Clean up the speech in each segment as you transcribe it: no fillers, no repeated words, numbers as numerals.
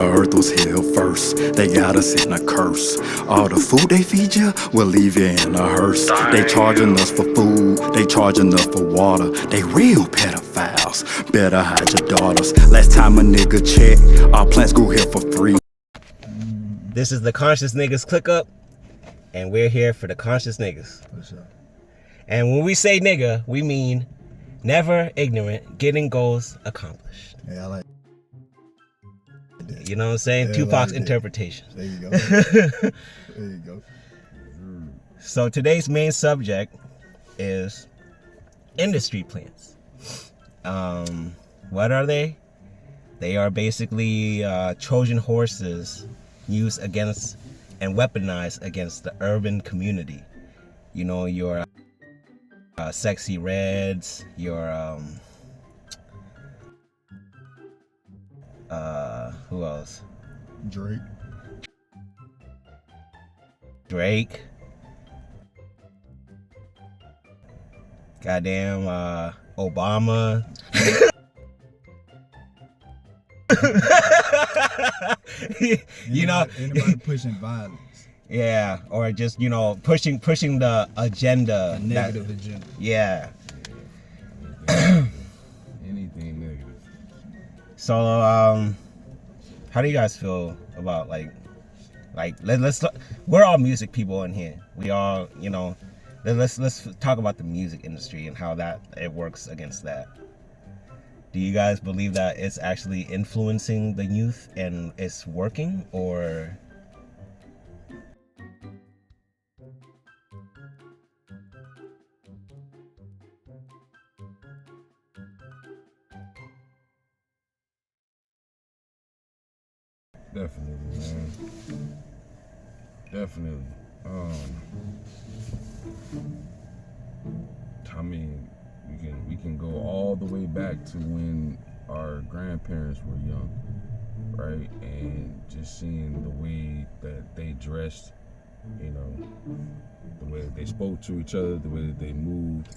Earth was here first, they got us in a curse. All the food they feed you will leave you in a hearse. They charging us for food, they charging us for water. They real pedophiles, better hide your daughters. Last time a nigga checked, our plants grew here for free. This is the Conscious Niggas Click Up, and we're here for the Conscious Niggas. What's up? And when we say nigga, we mean never ignorant, getting goals accomplished. Yeah, I like that. You know what I'm saying? Yeah, Tupac's like interpretation. There you go. There you go. So today's main subject is industry plants. What are they? They are basically Trojan horses used against and weaponized against the urban community. You know, your sexy reds, your who else? Drake. Goddamn Obama. You know, anybody pushing violence, yeah, or just, you know, pushing the agenda, a negative agenda. Yeah. Anything negative. So, how do you guys feel about let's we're all music people in here. We all, you know, let's talk about the music industry and how that it works against that. Do you guys believe that it's actually influencing the youth and it's working, or? Definitely, man. Definitely. I mean, we can go all the way back to when our grandparents were young, right? And just seeing the way that they dressed, you know, the way that they spoke to each other, the way that they moved,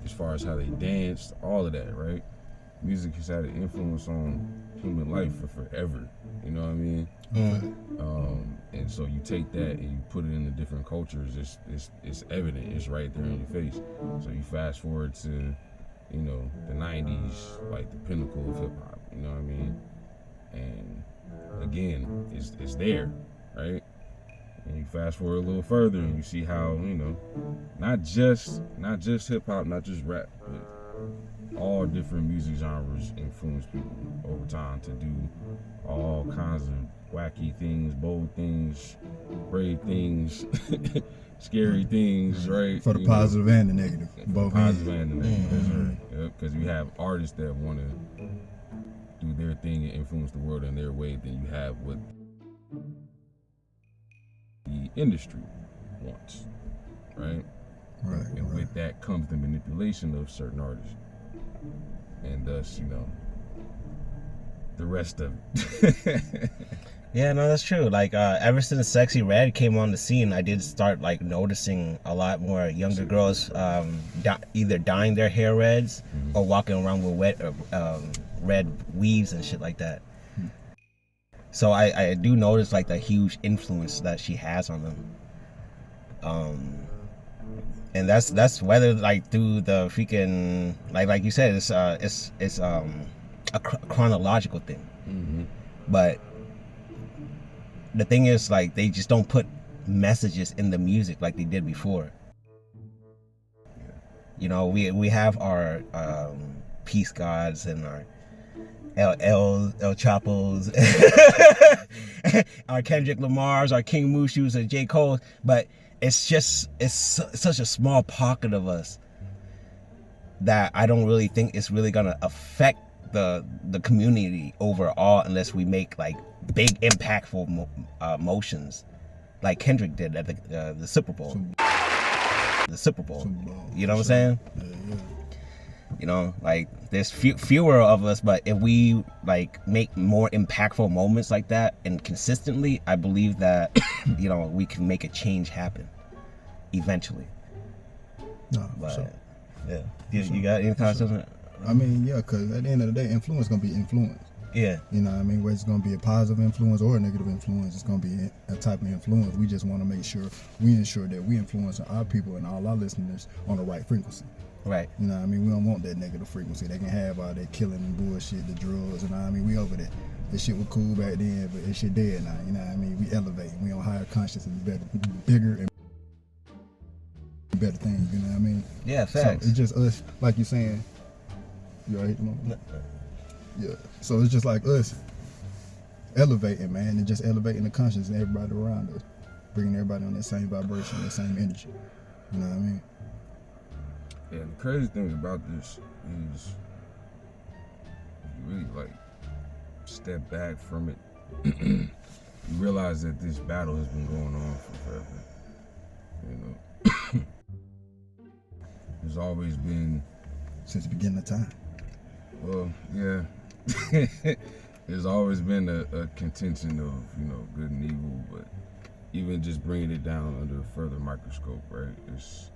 as far as how they danced, all of that, right? Music has had an influence on human life for forever. You know what I mean? And so you take that and you put it into different cultures. It's evident. It's right there in your face. So you fast forward to, you know, the '90s, like the pinnacle of hip hop. You know what I mean? And again, it's there, right? And you fast forward a little further and you see how, you know, not just hip hop, not just rap, but all different music genres influence people over time to do all kinds of wacky things, bold things, brave things, scary things, right? For the positive and the negative. Both positive and the negative. That's right. Yep, because you have artists that want to do their thing and influence the world in their way. Then you have what the industry wants, right? Right. And with that comes the manipulation of certain artists. And thus, you know, the rest of it. Yeah, no, that's true. Like, ever since Sexy Red came on the scene, I did start like noticing a lot more younger girls either dyeing their hair reds or walking around with red weaves and shit like that. So I do notice like the huge influence that she has on them. And that's whether like through the freaking like you said, it's a chronological thing. But the thing is, like, they just don't put messages in the music like they did before. You know, we have our peace gods and our El Chapos, our Kendrick Lamars, our King Mushus, and J. Cole, but it's such a small pocket of us that I don't really think it's really gonna affect the community overall unless we make like big impactful motions like Kendrick did at the Super Bowl. You know what I'm saying? Yeah. You know, like there's fewer of us, but if we like make more impactful moments like that and consistently, I believe that you know, we can make a change happen eventually. No, But yeah, you got any thoughts on that? I mean, yeah, because at the end of the day, influence gonna be influence. Yeah. You know what I mean? Whether it's going to be a positive influence or a negative influence, it's going to be a type of influence. We just want to make sure we ensure that we influence our people and all our listeners on the right frequency. Right. You know what I mean? We don't want that negative frequency. They can have all that killing and bullshit, the drugs, you know what I mean? We over that. This shit was cool back then, but this shit dead now, you know what I mean? We elevate. We on higher conscious and better, bigger and better things, you know what I mean? Yeah, facts. So it's just us, like you're saying. You alright? Yeah. So it's just like us elevating, man, and just elevating the conscience of everybody around us, bringing everybody on that same vibration, that same energy. You know what I mean? Yeah, the crazy thing about this is you really like step back from it. You realize that this battle has been going on for forever. You know, there's always been, Since the beginning of time. well, yeah, there's always been a contention of, you know, good and evil, but even just bringing it down under a further microscope, right? It's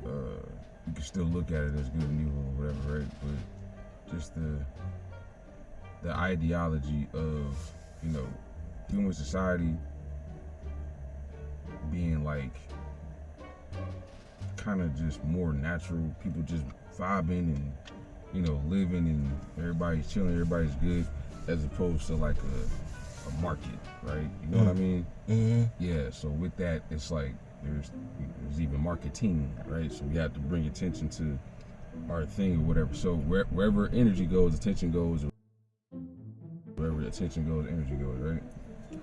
you can still look at it as good and evil or whatever, right? But just the ideology of, you know, human society being like kind of just more natural, people just vibing and, you know, living and everybody's chilling, everybody's good, as opposed to like a market, right? You know what I mean? Mm-hmm. Yeah, so with that, it's like there's even marketing, right? So we have to bring attention to our thing or whatever. So wherever energy goes, attention goes, or wherever attention goes, energy goes, right?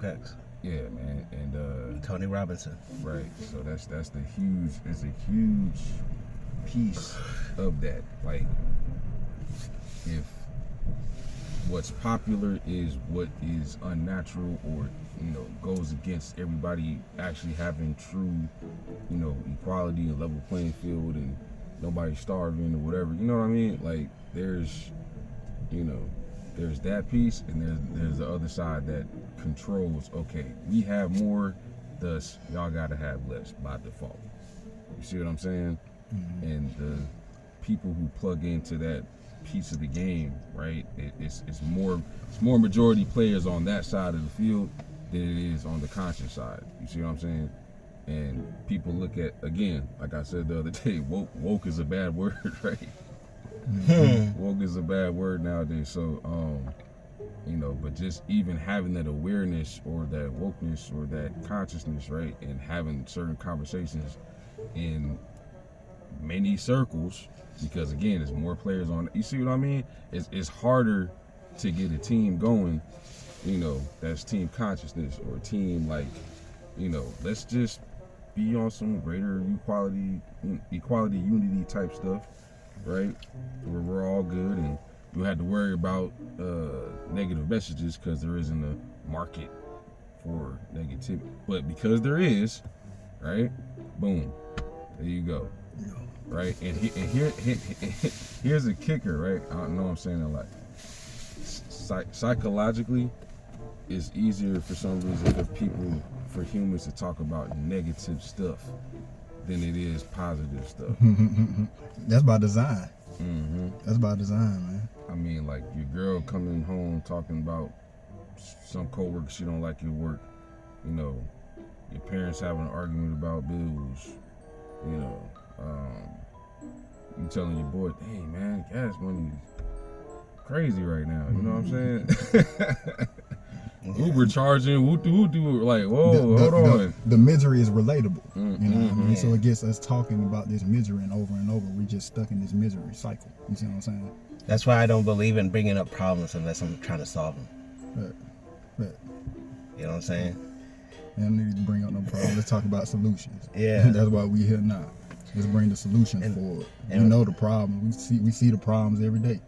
Facts. Yeah, man. And Tony Robinson. right. So it's a huge piece of that. Like, if what's popular is what is unnatural or, you know, goes against everybody actually having true, you know, equality and level playing field and nobody starving or whatever, you know what I mean? Like, there's, you know, there's that piece, and there's the other side that controls, okay, we have more, thus y'all gotta have less by default. You see what I'm saying? Mm-hmm. And the people who plug into that piece of the game, right? It's more majority players on that side of the field than it is on the conscious side. You see what I'm saying? And people look at, again, like I said the other day, woke is a bad word, right? Woke is a bad word nowadays. So, you know, but just even having that awareness or that wokeness or that consciousness, right? And having certain conversations in many circles, because again, there's more players on. You see what I mean? It's harder to get a team going, you know, that's team consciousness or team, like, you know, let's just be on some greater equality, unity type stuff, right? Where we're all good and you had to worry about negative messages because there isn't a market for negativity. But because there is, right? Boom, there you go. Right, and here's a kicker, right? I know I'm saying a lot. Psychologically, it's easier for some reason for humans to talk about negative stuff than it is positive stuff. That's by design. Mm-hmm. That's by design, man. I mean, like your girl coming home talking about some coworker she don't like your work. You know, your parents having an argument about bills. You know. You telling your boy, hey man, gas money is crazy right now. You know what I'm saying? Uber charging, like, whoa, hold on. The misery is relatable. Mm-hmm. You know what I mean? So it gets us talking about this misery and over. We just stuck in this misery cycle. You see what I'm saying? That's why I don't believe in bringing up problems unless I'm trying to solve them. Right. You know what I'm saying? I don't need to bring up no problem. Let's talk about solutions. Yeah. That's why we here now. Let's bring the solution forward. We know the problem. We see the problems every day.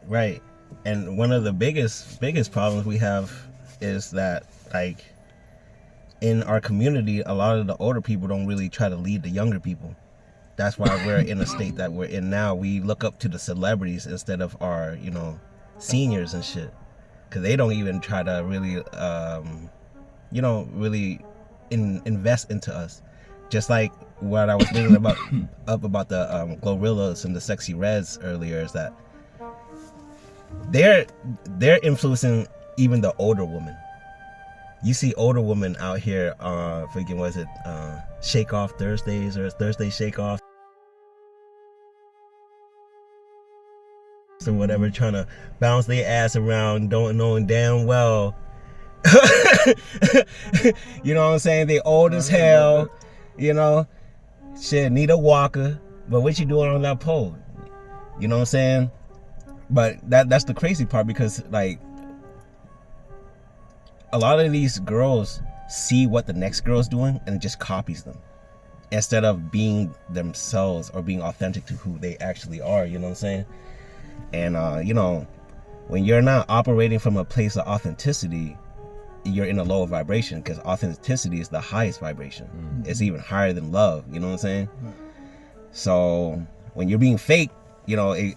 Right. And one of the biggest problems we have is that, like, in our community, a lot of the older people don't really try to lead the younger people. That's why we're in a state that we're in now. We look up to the celebrities instead of our, you know, seniors and shit. Because they don't even try to really, really invest into us. Just like what I was thinking about the Glorillaz and the Sexy Reds earlier, is that they're influencing even the older women. You see older women out here, freaking, was it Shake Off Thursdays or Thursday Shake Off or whatever, trying to bounce their ass around, don't knowing damn well. You know what I'm saying? They old as hell, you know. Shit, need a walker, but what you doing on that pole? You know what I'm saying? But that's the crazy part, because like a lot of these girls see what the next girl's doing and it just copies them instead of being themselves or being authentic to who they actually are. You know what I'm saying? And you know, when you're not operating from a place of authenticity, you're in a lower vibration, because authenticity is the highest vibration. It's even higher than love. You know what I'm saying? So when you're being fake, you know, it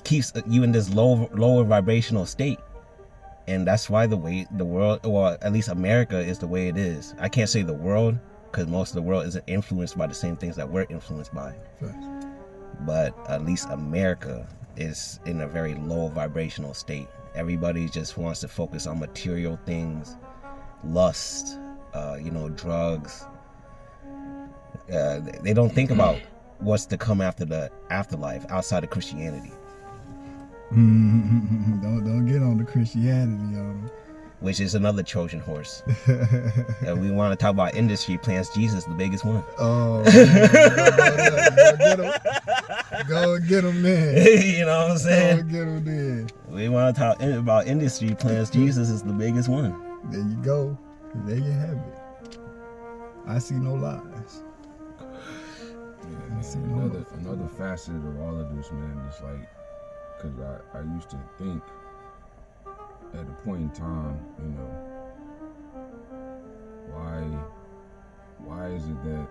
keeps you in this lower vibrational state. And that's why the world, or at least America, is the way it is. I can't say the world, because most of the world isn't influenced by the same things that we're influenced by. But at least America is in a very low vibrational state. Everybody just wants to focus on material things, lust, you know, drugs. They don't think about what's to come after the afterlife outside of Christianity. Don't get on the Christianity, yo. Which is another Trojan horse. We want to talk about industry plants. Jesus, the biggest one. Oh, go get him then. You know what I'm saying? Go get him then. We want to talk about industry plants. Jesus is the biggest one. There you go. There you have it. I see no lies. Yeah, another facet of all of this, man, is like, because I used to think at a point in time, you know, why is it that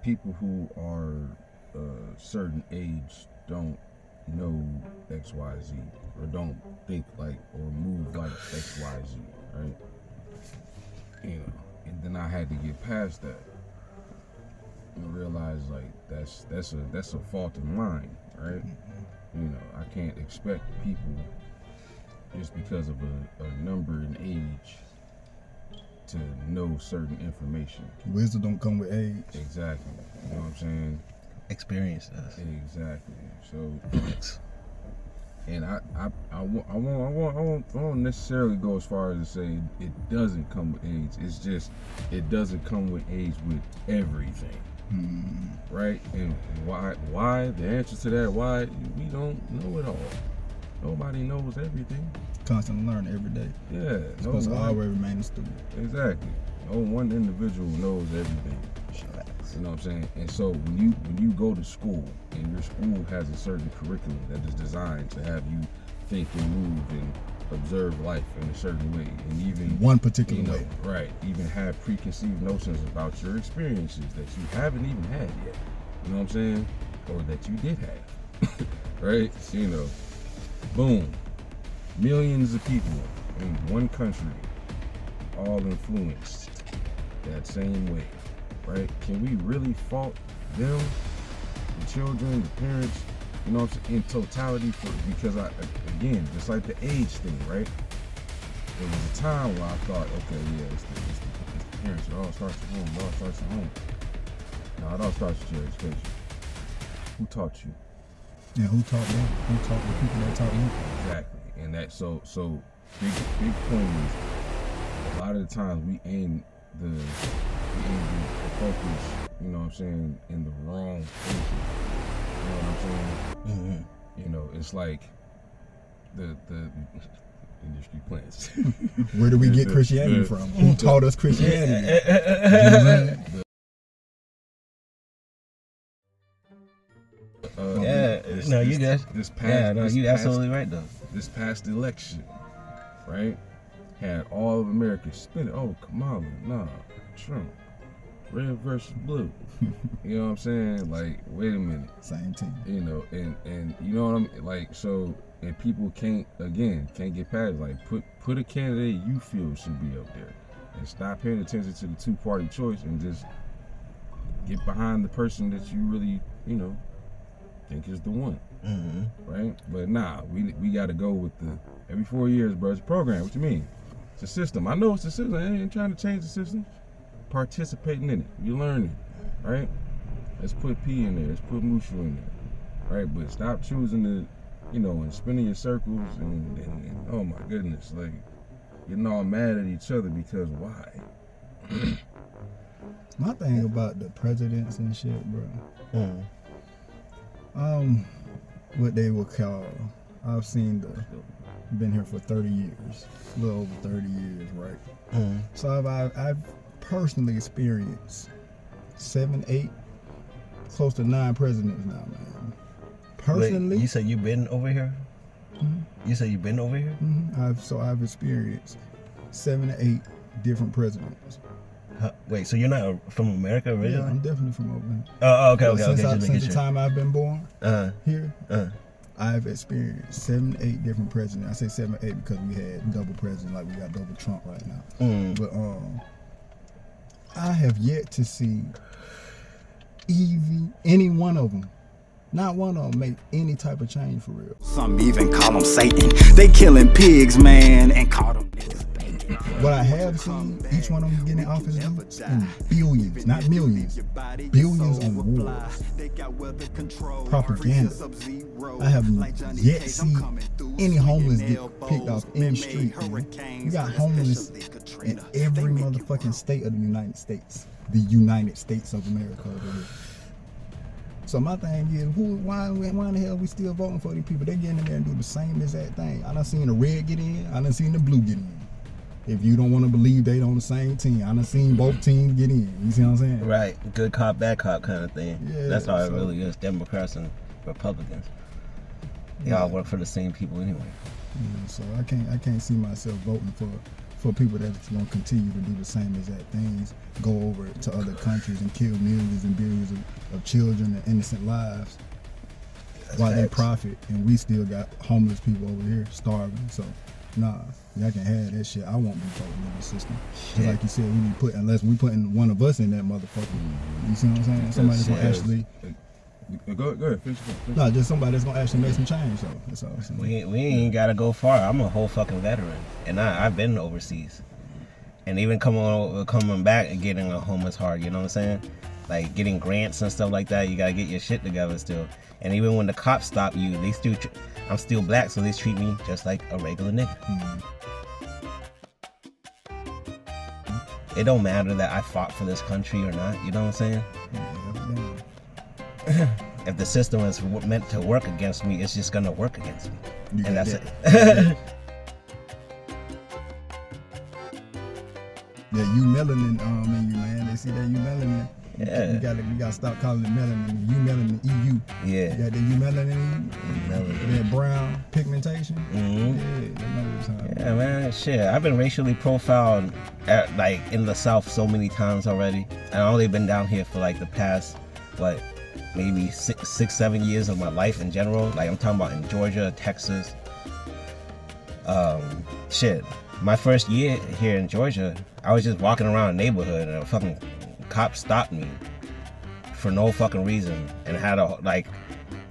people who are a certain age don't know X, Y, Z, or don't think like or move like X, Y, Z, right? You know, and then I had to get past that and realize like that's a fault of mine, right? You know, I can't expect people just because of a number and age to know certain information. Wisdom don't come with age. Exactly. You know what I'm saying? Experience does. Exactly. So, and I won't necessarily go as far as to say it doesn't come with age. It's just it doesn't come with age with everything. Right? And why? The answer to that, why, we don't know it all. Nobody knows everything. Constantly learning every day. Yeah. Supposed to always remain a student. Exactly. No one individual knows everything. You know what I'm saying? And so when you go to school and your school has a certain curriculum that is designed to have you think and move and observe life in a certain way, and even one particular way, right? Even have preconceived notions about your experiences that you haven't even had yet. You know what I'm saying? Or that you did have, right? You know, boom, millions of people in one country, all influenced that same way, right? Can we really fault them, the children, the parents? You know what I'm saying? In totality, because again, just like the age thing, right? There was a time where I thought, okay, yeah, it's the parents. It all starts at home. It all starts at home. No, it all starts with your education. Who taught you? Yeah, who taught them? Who taught the people that taught you? Exactly. And that so big point is a lot of the times we aim the focus, you know what I'm saying, in the wrong places. You know what I'm saying? Mm-hmm. You know, it's like the industry plants. Where do we get Christianity from? Who taught us Christianity? You know no, you good. You absolutely right though. This past election, right, had all of America spinning. Oh, Kamala, nah, Trump, red versus blue. You know what I'm saying? Like, wait a minute. Same team. You know, and you know what I'm like. So, and people can't get past it. Like, put a candidate you feel should be up there, and stop paying attention to the two-party choice and just get behind the person that you really, you know, think is the one, Mm-hmm. right? But nah, we got to go with the every 4 years, bro. It's a program. What you mean? It's a system. I know it's a system. I ain't trying to change the system. Participating in it, you learning, right? Let's put P in there. Let's put Mushu in there, right? But stop choosing to, and spinning your circles and oh my goodness, like getting all mad at each other because why? My thing about the presidents and shit, bro. What they will call, I've seen been here for 30 years, a little over 30 years, right? So I've personally experienced 7, 8, close to 9 presidents now, man. Personally, Wait, you said you've been over here? You said you've been over here? I've experienced 7 to 8 different presidents. Wait, so you're not from America originally? Yeah, I'm definitely from over here. Oh, okay. Since the time I've been born here, I've experienced 7 to 8 different presidents. I say 7 to 8 because we had double president, like we got double Trump right now. But I have yet to see any one of them, not one of them, make any type of change for real. Some even call them Satan. They killing pigs, man, and call them niggas. What I have seen each one of them get in office do in billions, not millions, billions on wars, propaganda. I have yet to see any homeless get picked off in the street. Man. We got homeless in every motherfucking state of the United States. The United States of America over here. So my thing is, why in the hell are we still voting for these people? They get in there and do the same exact thing. I done seen the red get in, I done seen the blue get in. If you don't want to believe they on the same team, I done seen both teams get in. You see what I'm saying? Right, good cop, bad cop kind of thing. Yeah, that's how it really is. Democrats and Republicans, they all work for the same people anyway. Yeah, so I can't see myself voting for people that's gonna continue to do the same exact things, go over to other countries and kill millions and billions of children and innocent lives while they profit, and we still got homeless people over here starving. So nah, y'all can have that shit. I won't be voting in the system. Just like you said, we need to unless we putting one of us in that motherfucker. You see what I'm saying? Somebody's gonna actually. Go ahead, finish. No, just somebody that's gonna actually make some change. So that's all I'm saying. We ain't gotta go far. I'm a whole fucking veteran, and I've been overseas, and even coming back and getting a home is hard. You know what I'm saying? Like getting grants and stuff like that. You gotta get your shit together still. And even when the cops stop you, they still. I'm still black, so they treat me just like a regular nigga. It don't matter that I fought for this country or not. You know what I'm saying? If the system is meant to work against me, it's just gonna work against me, and that's it. Yeah, you melanin in you, man. They see that you melanin. Yeah. We gotta stop calling it melanin. You melanin EU. Yeah. You got that you melanin in you. Melanin. That brown pigmentation. Mm-hmm. Yeah, they know what's happening. Yeah, man. Shit, I've been racially profiled in the South so many times already. And I've only been down here for like the past maybe 6-7 years of my life in general. Like I'm talking about in Georgia, Texas. Shit. My first year here in Georgia, I was just walking around the neighborhood and a fucking cop stopped me for no fucking reason and had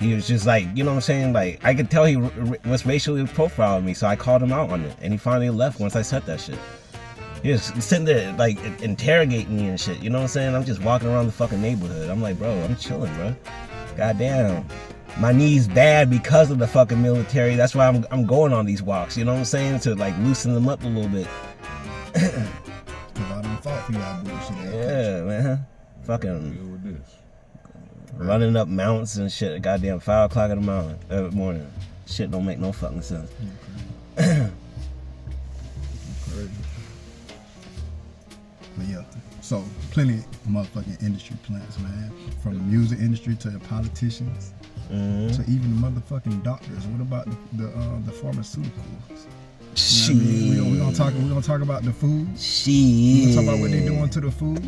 he was just like, you know what I'm saying? Like I could tell he was racially profiling me, so I called him out on it, and he finally left once I said that shit. He was sitting there like interrogating me and shit. You know what I'm saying? I'm just walking around the fucking neighborhood. I'm like, bro, I'm chilling, bro. Goddamn. My knees bad because of the fucking military. That's why I'm going on these walks. You know what I'm saying? To like loosen them up a little bit. Cause I done fought for y'all bullshit. Yeah, man. Fucking running up mountains and shit at goddamn 5 o'clock in the morning. Shit don't make no fucking sense. Crazy. But yeah, so plenty of motherfucking industry plants, man. From the music industry to the politicians, to even the motherfucking doctors. What about the pharmaceuticals? Shit. You know what I mean? We gonna talk about the food. Shit. We gonna talk about what they doing to the food.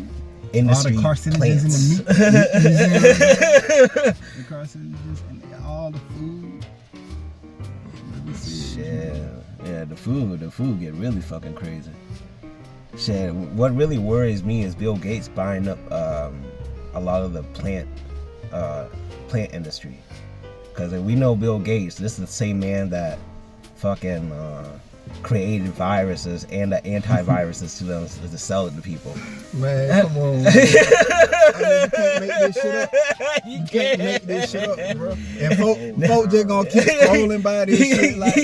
Industry all the carcinogens plants. in the meat. The carcinogens and all the food. Shit. Yeah, the food get really fucking crazy. Shit, what really worries me is Bill Gates buying up a lot of the plant industry. Because we know Bill Gates. This is the same man that fucking created viruses and the antiviruses to them to sell it to people. Man, come on. Man. You can't make this shit up. You can't make this shit up, bro. And folk just gonna keep scrolling by this shit like,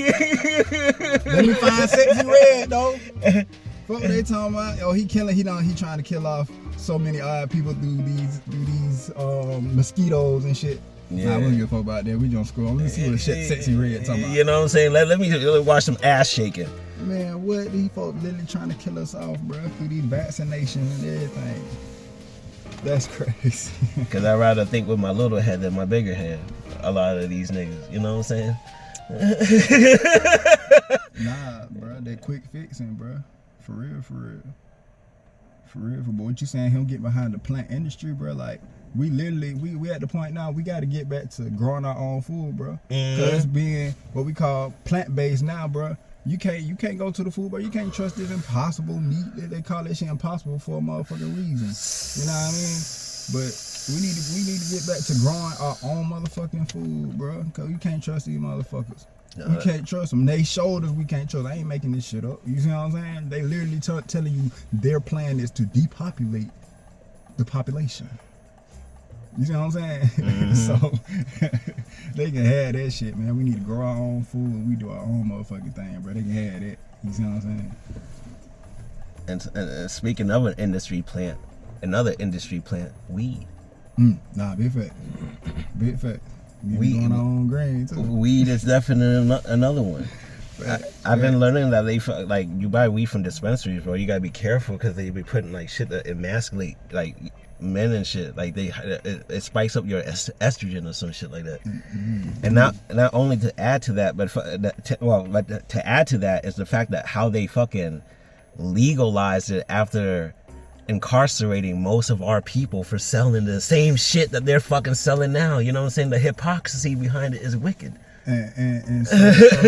let me find Sexy Red, though. Folk, they talking about, oh, he trying to kill off so many odd people through these mosquitoes and shit. Yeah. Nah, we don't give a fuck about that. We gonna scroll. Let me see what shit Sexy Red talking about. You know what I'm saying? Let me watch some ass shaking. Man, what these folks literally trying to kill us off, bro, through these vaccinations and everything. That's crazy. Cause I'd rather think with my little head than my bigger head. A lot of these niggas, you know what I'm saying? Nah, bro, they quick fixing, bro. For real. But what you saying, him get behind the plant industry, bro? Like, we literally, we at the point now, we got to get back to growing our own food, bro. Cause being what we call plant-based now, bro. You can't go to the food, bro. You can't trust this impossible meat. They call that shit impossible for a motherfucking reason. You know what I mean? But we need to get back to growing our own motherfucking food, bro. Cause you can't trust these motherfuckers. We can't trust them. They showed us we can't trust. I ain't making this shit up. You see what I'm saying? They literally telling you their plan is to depopulate the population. You see what I'm saying? Mm-hmm. So they can have that shit, man. We need to grow our own food and we do our own motherfucking thing, bro. They can have that. You see what I'm saying? And speaking of an industry plant, another industry plant, weed. Nah, big fact. Big fact. We doing our own grain too. Weed is definitely another one. I've been learning that they like you buy weed from dispensaries, bro. You gotta be careful because they be putting like shit that emasculate like men and shit. Like it spikes up your estrogen or some shit like that. Mm-hmm. And not only to add to that, but to add to that is the fact that how they fucking legalized it after incarcerating most of our people for selling the same shit that they're fucking selling now. You know what I'm saying? The hypocrisy behind it is wicked. And so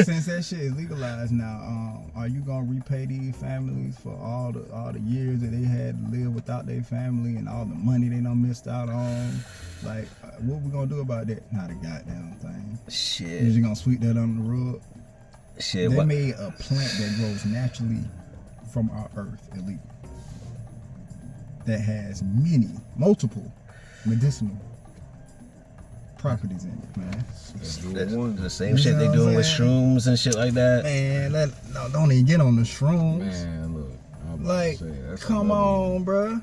since that shit is legalized now, are you gonna repay these families for all the years that they had to live without their family and all the money they done missed out on? Like, what we gonna do about that? Not a goddamn thing. Shit. You just gonna sweep that under the rug? Shit. They made a plant that grows naturally from our earth illegal. That has multiple medicinal properties in it, man. The same shit they doing with shrooms and shit like that. Man, don't even get on the shrooms. Man, look. Like, come on, bro.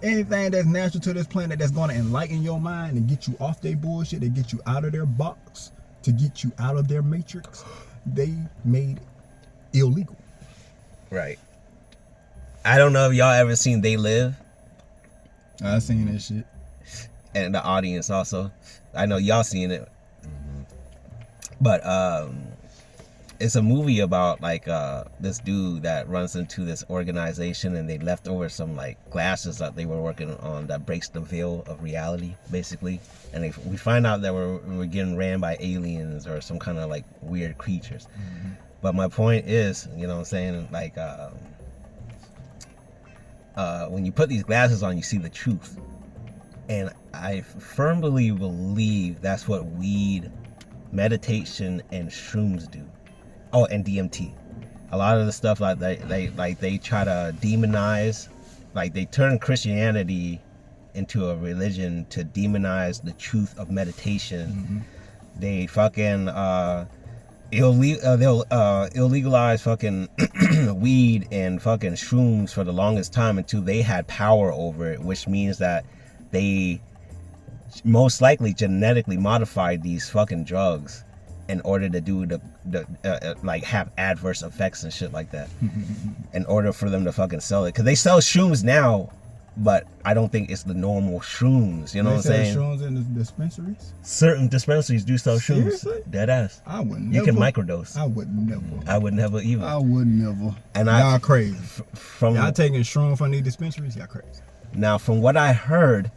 Anything that's natural to this planet that's gonna enlighten your mind and get you off their bullshit, to get you out of their box, to get you out of their matrix, they made illegal. Right. I don't know if y'all ever seen They Live. I seen that shit. And the audience also. I know y'all seen it. But it's a movie about like this dude that runs into this organization and they left over some like glasses that they were working on that breaks the veil of reality, basically. And we find out that we're getting ran by aliens or some kind of like weird creatures. Mm-hmm. But my point is, you know what I'm saying, like when you put these glasses on, you see the truth. And I firmly believe that's what weed, meditation, and shrooms do. Oh, and DMT. A lot of the stuff like they try to demonize, like they turn Christianity into a religion to demonize the truth of meditation. Mm-hmm. They fucking they'll illegalize fucking weed and fucking shrooms for the longest time until they had power over it, which means that they most likely genetically modified these fucking drugs in order to do the like have adverse effects and shit like that in order for them to fucking sell it. Because they sell shrooms now, but I don't think it's the normal shrooms. You know what I'm saying? Shrooms in the dispensaries? Certain dispensaries do sell Seriously? shrooms. Dead ass. I would never. You can microdose. I would never. I would never either. I would never. And y'all crazy. Y'all taking shrooms from these dispensaries? Y'all crazy. Now, from what I heard,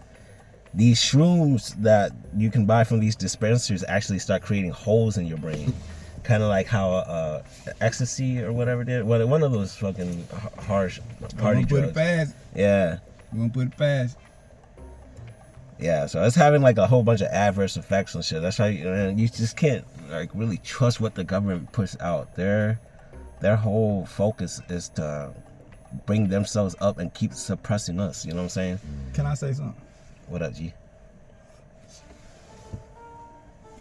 these shrooms that you can buy from these dispensaries actually start creating holes in your brain. Kind of like how ecstasy or whatever did. One of those fucking harsh party drugs. Put it fast. Yeah. We're gonna put it fast. Yeah, so it's having like a whole bunch of adverse effects and shit. That's why you just can't like really trust what the government puts out. Their whole focus is to bring themselves up and keep suppressing us. You know what I'm saying? Can I say something? What up, G?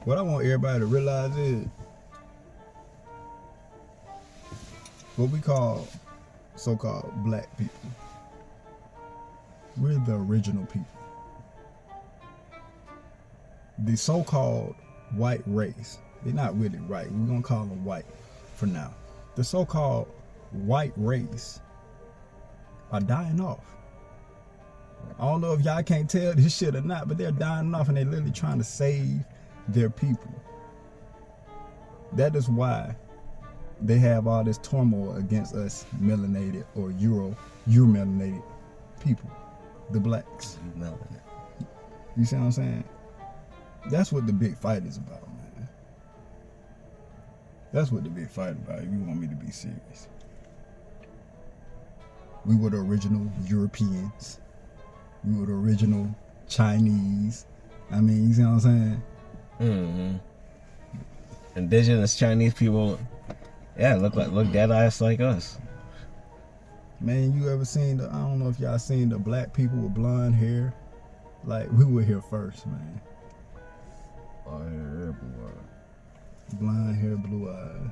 What I want everybody to realize is what we call so-called black people. We're the original people. The so-called white race, they're not really right. We're going to call them white for now. The so-called white race are dying off. I don't know if y'all can't tell this shit or not, but they're dying off and they're literally trying to save their people. That is why they have all this turmoil against us melanated or Euro-melanated people, the blacks. You see what I'm saying? That's what the big fight is about, man. That's what the big fight about, if you want me to be serious. We were the original Europeans. We were the original Chinese. I mean, you see what I'm saying? Mm-hmm. Indigenous Chinese people, yeah, look dead ass like us. Man, you ever seen I don't know if y'all seen the black people with blonde hair? Like, we were here first, man. Blonde hair, blue eyes. Blonde hair, blue eyes.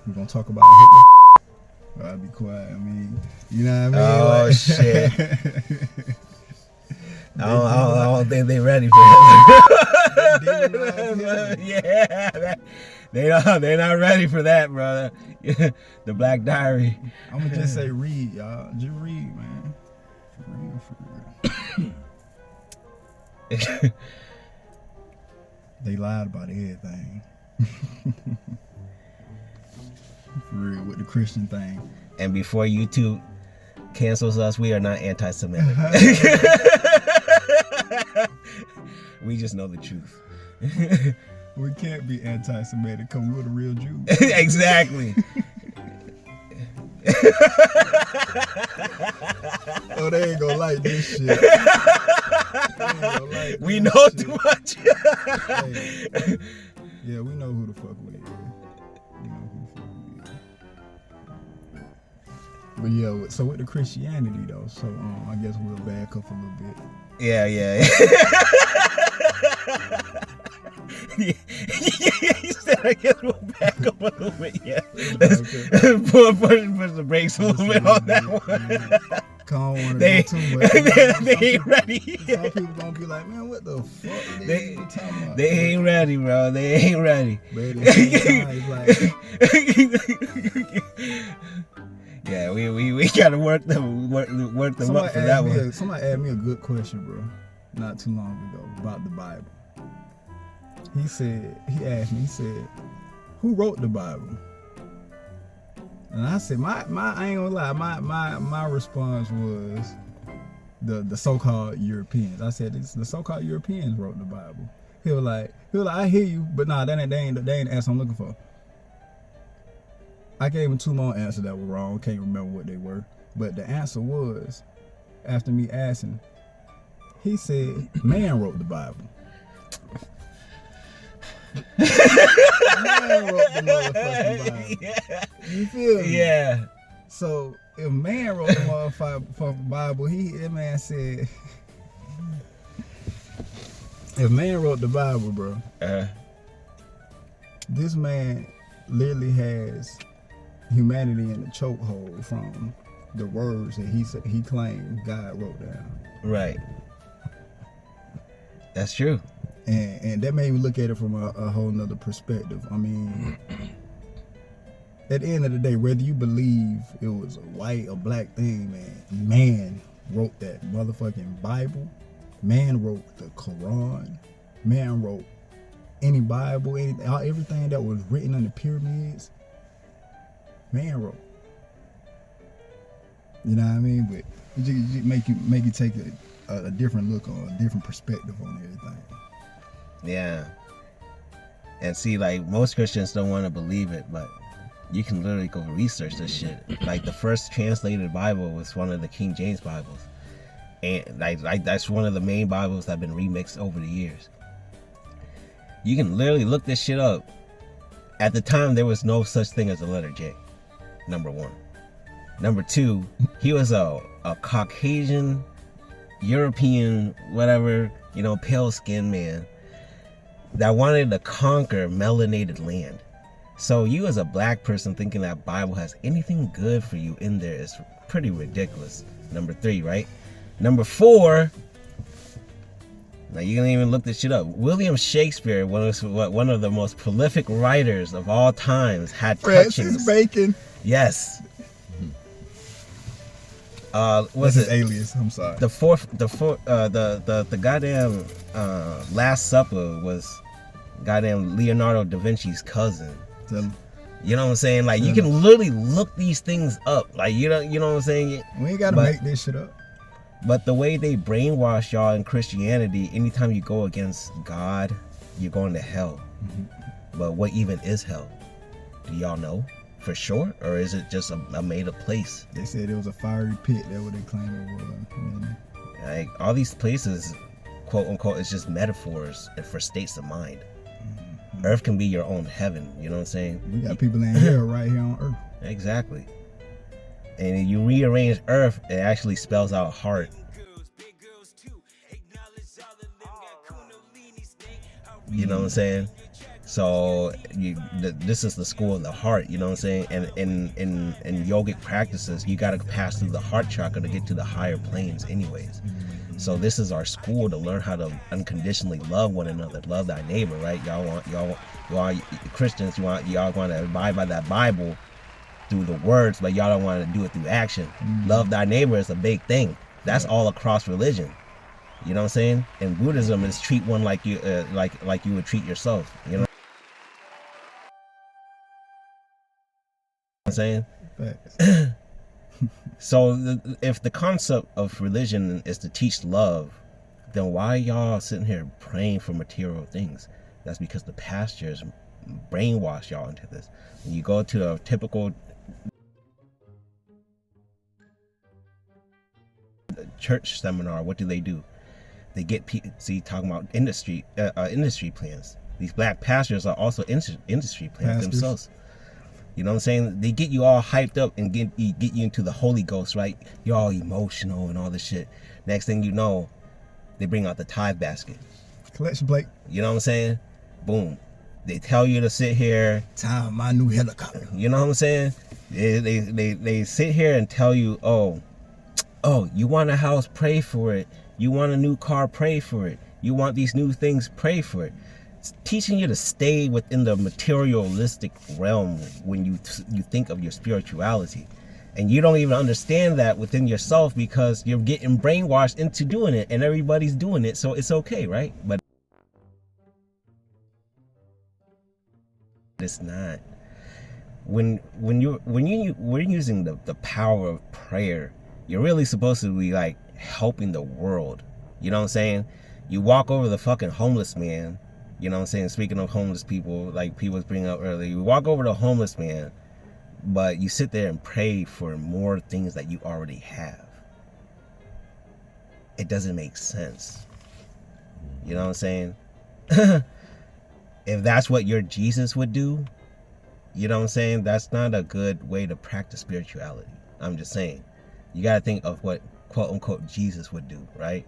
We gonna talk about Hitler? I'll be quiet. I mean, you know what I mean? Oh, like, shit. I don't think they ready for that. Yeah, they're not ready for that, brother. The Black Diary. I'm gonna just say read, y'all. Just read, man. For real. They lied about everything. For real, with the Christian thing. And before YouTube cancels us, we are not anti-Semitic. We just know the truth. We can't be anti-Semitic because we're the real Jews. Exactly. Oh, they ain't gonna like this shit. We know too much. Hey, yeah, we know who the fuck we is. We know who the fuck we is. But yeah, so with the Christianity though, so I guess we'll back up a little bit. Yeah. He said, I guess we'll back up a little bit. Yeah. Let's push the brakes a little bit on that one. They too much. They ain't ready. Some people gonna be like, man, what the fuck? They talking about? They ain't ready, bro. They ain't ready. But at the same time, it's like, yeah, we gotta work them up for that one. Somebody asked me a good question, bro, not too long ago about the Bible. He asked me, who wrote the Bible? And I said, I ain't gonna lie, my response was the so-called Europeans. I said, the so-called Europeans wrote the Bible. He was like, I hear you, but nah, they ain't the answer I'm looking for. I gave him 2 more answers that were wrong. Can't remember what they were. But the answer was, after me asking, he said, man wrote the Bible. Man wrote the motherfucking Bible. Yeah. You feel me? Yeah. So if man wrote the motherfucking Bible, that man said, if man wrote the Bible, bro, this man literally has humanity in a chokehold from the words that he claimed God wrote down. Right. That's true. And that made me look at it from a whole nother perspective. I mean, at the end of the day, whether you believe it was a white or black thing, man wrote that motherfucking Bible. Man wrote the Quran. Man wrote any Bible, everything that was written in the pyramids. Man wrote. You know what I mean? But it just make you take a different look or a different perspective on everything. Yeah. And see, like, most Christians don't want to believe it, but you can literally go research this shit. Like, the first translated Bible was one of the King James Bibles. and like that's one of the main Bibles that have been remixed over the years. You can literally look this shit up. At the time, there was no such thing as a letter J. Number one. Number two, he was a Caucasian, European, whatever, pale-skinned man that wanted to conquer melanated land. So you as a black person thinking that Bible has anything good for you in there is pretty ridiculous. Number three, right? Number four, now you can even look this shit up. William Shakespeare, one of the most prolific writers of all times, had Francis touchings. Bacon. Yes. What's his alias? I'm sorry. The goddamn Last Supper was goddamn Leonardo da Vinci's cousin. You know what I'm saying? Like, you can literally look these things up. Like, you know what I'm saying? We ain't gotta make this shit up. But the way they brainwash y'all in Christianity, anytime you go against God, you're going to hell. Mm-hmm. But what even is hell? Do y'all know for sure? Or is it just a made-up place? They said it was a fiery pit. That's what they claim it was. Like, all these places, quote unquote, is just metaphors for states of mind. Mm-hmm. Earth can be your own heaven. You know what I'm saying? We got people in hell right here on Earth. Exactly. And if you rearrange Earth, it actually spells out heart. You know what I'm saying? So this is the school of the heart. You know what I'm saying? And in yogic practices, you got to pass through the heart chakra to get to the higher planes, anyways. So this is our school to learn how to unconditionally love one another, love thy neighbor, right? Y'all Christians, y'all want to abide by that Bible through the words, but y'all don't want to do it through action. Love thy neighbor is a big thing. That's all across religion. You know what I'm saying? In Buddhism, it's treat one like you like you would treat yourself. You know what I'm saying? So if the concept of religion is to teach love, then why y'all sitting here praying for material things? That's because the pastors brainwash y'all into this. When you go to a typical church seminar, what do? They get people, talking about industry plans. These black pastors are also industry plans themselves. You know what I'm saying? They get you all hyped up and get you into the Holy Ghost, right? You're all emotional and all this shit. Next thing you know, they bring out the tithe basket. Collection plate. You know what I'm saying? Boom. They tell you to sit here. Time my new helicopter. You know what I'm saying? They sit here and tell you, oh, you want a house, pray for it. You want a new car, pray for it. You want these new things, pray for it. It's teaching you to stay within the materialistic realm when you think of your spirituality. And you don't even understand that within yourself because you're getting brainwashed into doing it and everybody's doing it, so it's okay, right? But it's not. When we're using the power of prayer, you're really supposed to be like helping the world. You know what I'm saying? You walk over the fucking homeless man. You know what I'm saying? Speaking of homeless people, like people was bringing up earlier, you walk over the homeless man, but you sit there and pray for more things that you already have. It doesn't make sense. You know what I'm saying? If that's what your Jesus would do, you know what I'm saying? That's not a good way to practice spirituality. I'm just saying. You got to think of what quote unquote Jesus would do, right?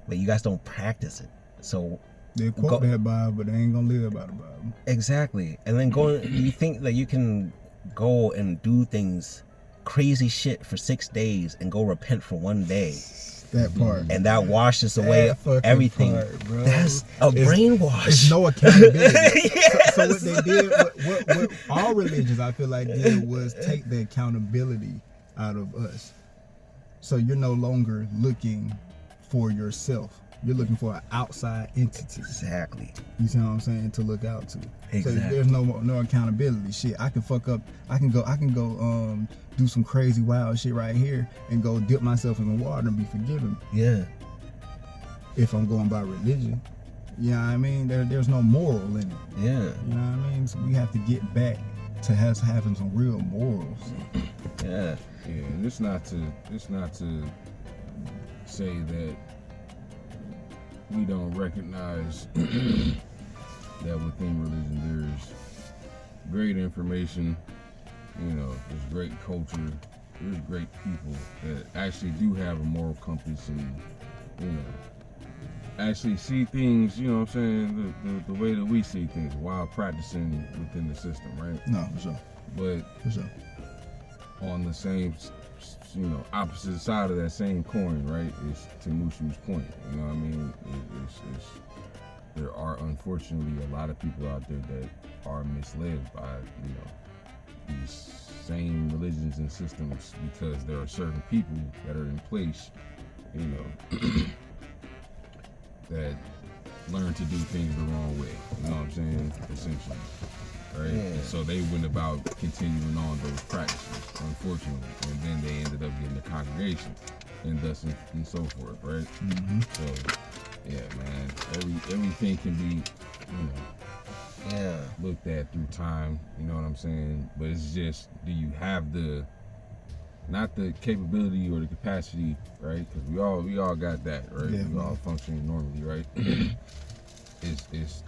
But you guys don't practice it. So they quote that Bible, but they ain't gonna live by the Bible. Exactly. And then you think that you can go and do things, crazy shit for 6 days and go repent for 1 day. That part. And that washes away everything. Part, bro. That's a brainwash. There's no accountability. Yes. So what they did, what all religions I feel like did was take the accountability out of us. So you're no longer looking for yourself. You're looking for an outside entity. Exactly. You see what I'm saying? To look out to. Exactly. So there's no accountability. Shit, I can fuck up. I can go do some crazy wild shit right here and go dip myself in the water and be forgiven. Yeah. If I'm going by religion. You know what I mean? There's no moral in it. Yeah. You know what I mean? So we have to get back to having some real morals. Yeah. Yeah, and it's not to say that we don't recognize that within religion there's great information, there's great culture, there's great people that actually do have a moral compass and, actually see things, what I'm saying, the way that we see things while practicing within the system, right? No, for sure. But For sure. on the same, opposite side of that same coin, right, is to Mushu's point. You know what I mean? There are unfortunately a lot of people out there that are misled by, these same religions and systems because there are certain people that are in place, that learn to do things the wrong way. You know what I'm saying? Essentially. Right? Yeah. And so they went about continuing on those practices, unfortunately. And then they ended up getting a congregation and thus and so forth, right? Mm-hmm. So yeah, man. Everything can be, looked at through time, you know what I'm saying? But it's just, do you have not the capability or the capacity, right? Because we all got that, right? Yeah, we all functioning normally, right? It's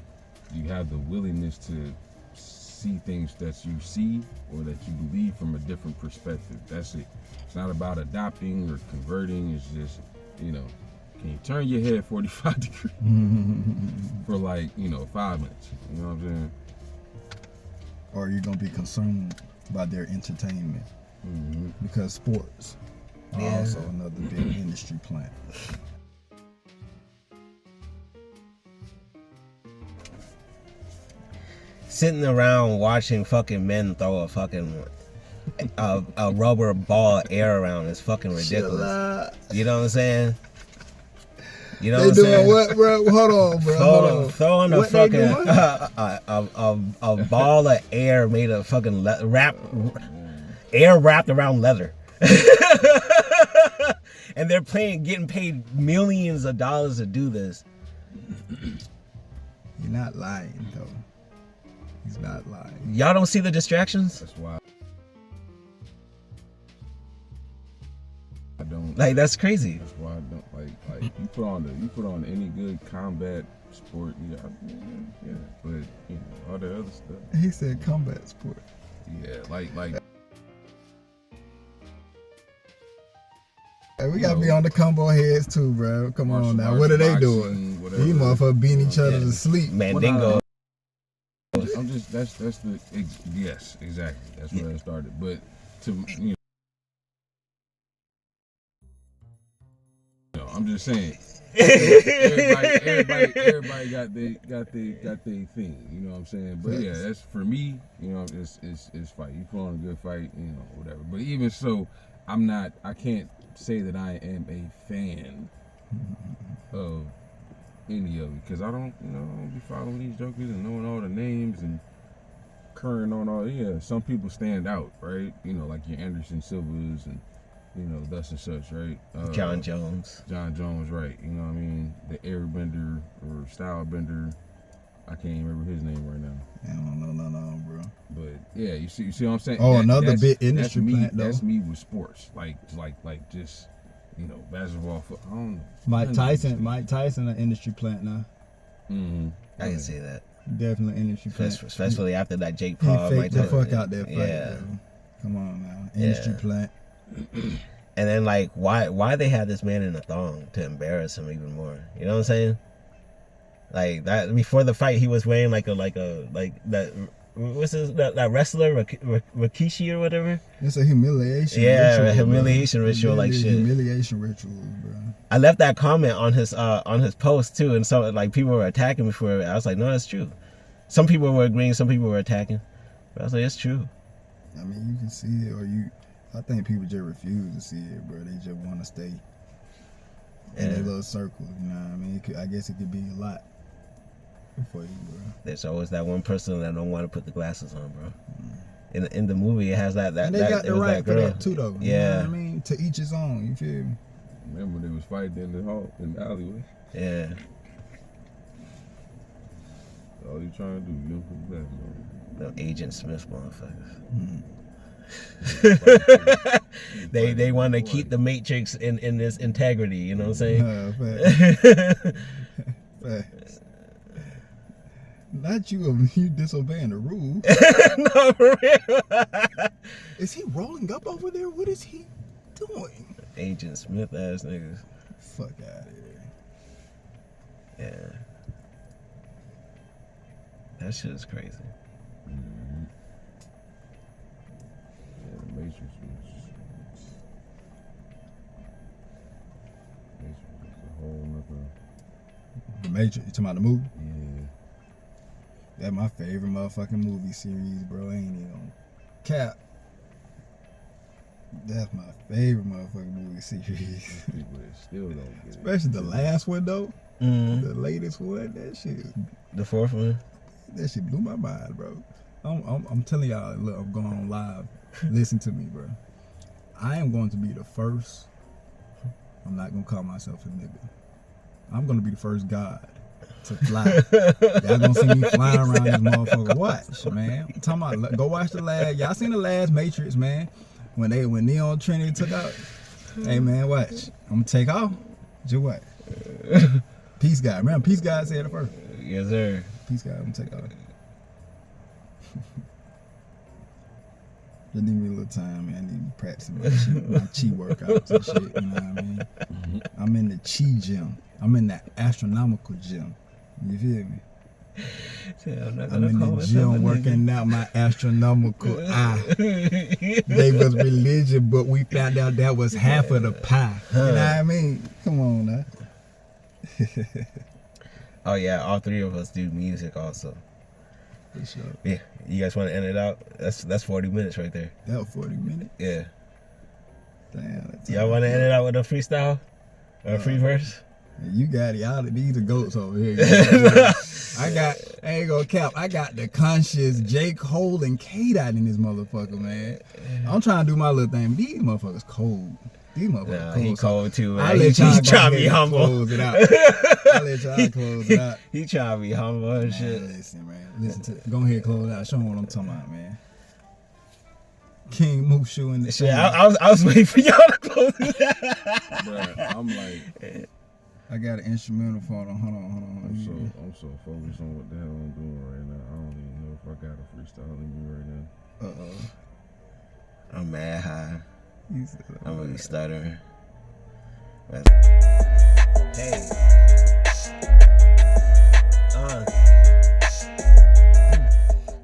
you have the willingness to see things that you see or that you believe from a different perspective. That's it. It's not about adopting or converting. It's just, can you turn your head 45 degrees for 5 minutes? You know what I'm saying? Or you're going to be consumed by their entertainment. Mm-hmm. Because sports are also another big industry plant. Sitting around watching fucking men throw a fucking a rubber ball of air around is fucking ridiculous. You know what I'm saying? You know They what I'm doing saying? what, bro? Hold on, bro. Hold on. Throwing a What they fucking doing? a ball of air made of fucking air wrapped around leather. And they're getting paid millions of dollars to do this. You're not lying, though. He's not lying. Y'all don't see the distractions? That's why I don't. Like, that's crazy. That's why I don't like you put on any good combat sport, yeah. But all the other stuff. He said combat sport. Yeah, like. Hey, we gotta be on the combo heads too, bro. Come on now. What are they doing? Whatever. These motherfuckers beating each other to sleep. Mandingo. I'm just that's the yes, exactly. That's where I started. But to I'm just saying. everybody got their thing. You know what I'm saying? But yeah, that's for me. It's fight. You put on a good fight, whatever. But even so, I can't say that I am a fan of any of it because I don't be following these jokers and knowing all the names and current on all. Yeah, some people stand out, right? Like your Anderson Silvas and thus and such, right? John Jones, right? You know what I mean? The airbender or style bender. I can't even remember his name right now. I don't know, bro. But yeah, you see what I'm saying? Oh, another big industry plant though. That's me with sports, like just basketball. I don't know. Mike Tyson, an industry plant now. Mm-hmm. I can see that. Definitely industry plant. Especially after that Jake He Paul. faked the fuck out that fight. Yeah. Bro. Come on now, industry plant. And then why they had this man in a thong to embarrass him even more? You know what I'm saying? Like that before the fight, he was wearing like that. What's that wrestler Rikishi or whatever? It's a humiliation. Yeah, ritual, a humiliation bro. ritual like shit. Humiliation rituals, bro. I left that comment on his post too, and so people were attacking me for it. I was like, no, that's true. Some people were agreeing, some people were attacking, but I was like, it's true. I mean, you can see it, I think people just refuse to see it, bro. They just want to stay in their little circle. You know what I mean? I guess it could be a lot for you, bro. There's always that one person that don't want to put the glasses on, bro. In the movie, it has that. And they got the right for that too, though. Yeah. You know what I mean? To each his own. You feel me? Remember they was fighting in the alleyway. Yeah. All you trying to do, you don't put the glasses on. Them Agent Smith motherfuckers. They want to keep the Matrix in this integrity. You know what I'm saying? Facts. Not you disobeying the rules. No, for real. Is he rolling up over there? What is he doing? Agent Smith ass niggas. Fuck out of here. Yeah. That shit is crazy. Mm-hmm. Yeah, the Matrix was a whole nother. The Matrix, you talking about the movie? Yeah. That's my favorite motherfucking movie series, bro. I ain't even on cap. That's my favorite motherfucking movie series. People that still don't get it. Especially the last one though. Mm-hmm. The latest one. That shit. The fourth one. That shit blew my mind, bro. I'm telling y'all, look, I'm going on live. Listen to me, bro. I am going to be the first. I'm not gonna call myself a nigga. I'm gonna be the first God to fly. Y'all gonna see me flying around this motherfucker. Watch, man. I'm talking about, go watch the last. Y'all seen the last Matrix, man? When Neo and Trinity took out. Hey, man, watch. I'm gonna take off. Just what? Peace God. Remember, Peace God said it first. Yes, sir. Peace God. I'm gonna take off. Just need me a little time, man. I need to practice my chi workouts and shit. You know what I mean? Mm-hmm. I'm in the chi gym. I'm in that astronomical gym. You feel me? I'm in the gym working out my astronomical eye. They was religion, but we found out that was half of the pie. You know what I mean? Come on now. Oh yeah, all three of us do music also. For sure. Yeah, you guys want to end it out? That's 40 minutes right there. That was 40 minutes? Yeah. Damn. Y'all want to end it out with a freestyle or a free verse? You got it. Y'all, these are goats over here. I ain't gonna cap. I got the conscious J. Cole and K-Dot in this motherfucker, man. I'm trying to do my little thing. These motherfuckers cold. These motherfuckers cold. He cold too, man. I'll let y'all He's trying to be humble. Close it out. I'll let y'all close it out. He trying to be humble and shit. Listen, man. Listen to. Go ahead, close it out. Show them what I'm talking about, man. King Mushu in the shit. I was waiting for y'all to close it out. Bruh, I'm like, I got an instrumental for them. Hold on. I'm so focused on what the hell I'm doing right now. I don't even know if I got a freestyle in me right now. I'm mad high. I'm really stuttering. Hey.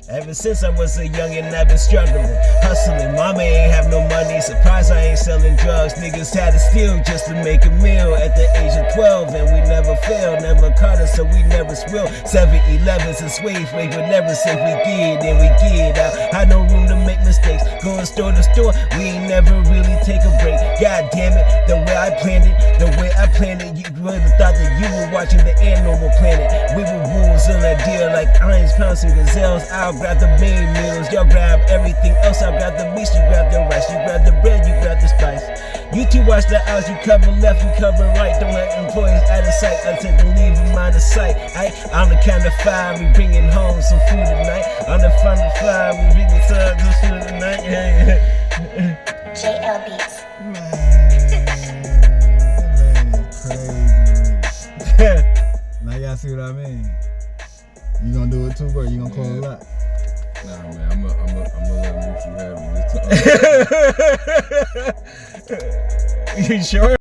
Ever since I was a youngin', I've been struggling, hustling. Mama ain't have no money, surprised I ain't selling drugs. Niggas had to steal just to make a meal at the age of 12, and we never failed, never caught us, so we never spilled. 7-Elevens and Swave, but never said we get, and we get out. Had no room to make mistakes, going store to store, we ain't never really take a break. God damn it, the way I planned it, you would have thought that you were watching the Animal Planet. We were wolves on a deal like lions pouncing gazelles. I'll grab the main meals, y'all grab everything else. I'll grab the beast, you grab the rice, you grab the bread, you grab the spice. You two watch the hours, you cover left, you cover right. Don't let employees out of sight until they leave them out of sight. On the count of 5, we bringing home some food tonight. On the count of 5, we bringing some food tonight. JL Beats. Crazy. Now y'all see what I mean? You gonna do it too, bro? You gonna close it out? Nah, man, I'm gonna let Mushu have it this time. You sure?